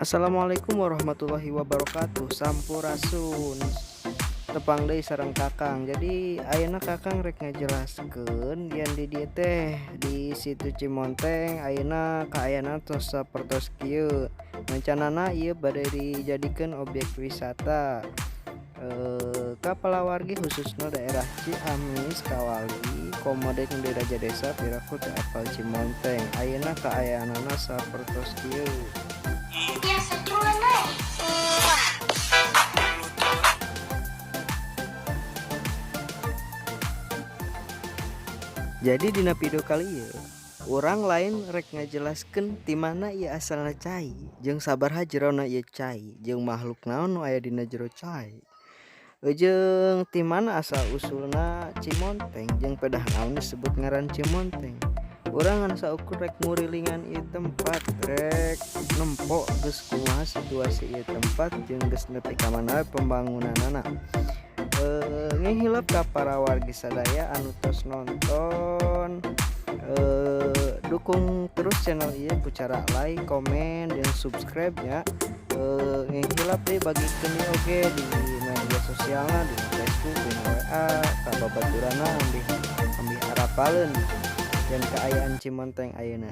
Assalamualaikum warahmatullahi wabarakatuh. Sampurasun. Tepang deui sareng Kakang. Jadi ayeuna Kakang rek ngajelaskeun yen di dieu teh di Situ Cimonteng ayeuna kaayana tos sapertos kieu. Rencanana ieu bade dijadikeun objek wisata. Kapalawargi khususnya daerah Ciamis, Kawalgi, Komodeng di Raja Desa piraku teu apal Cimonteng. Ayeuna kaayanana sapertos kieu. Jadi dina video kali ieu urang lain rek ngajelaskeun ti mana ieu asalna cai jeung sabaraha jerona ieu cai jeung makhluk naon nu aya dina jero cai. Jeung ti mana asal usulna Cimonteng jeung pedah naon disebut ngaran Cimonteng. Urang ngan saukur rek ngurilingan ieu tempat, rek nempo geus kumaha situasi ieu tempat jeung geus nepi ka mana pembangunanna. Ngihilep ka para wargi sadaya anu tos nonton, dukung terus channel ieu ku cara like, komen, dan subscribe nya. Ngihilep deui bagikeun ieu oge di media sosialna, di Facebook, di WA, ka babaturanna ambi harapaleun yen kaayaan Cimonteng ayeuna.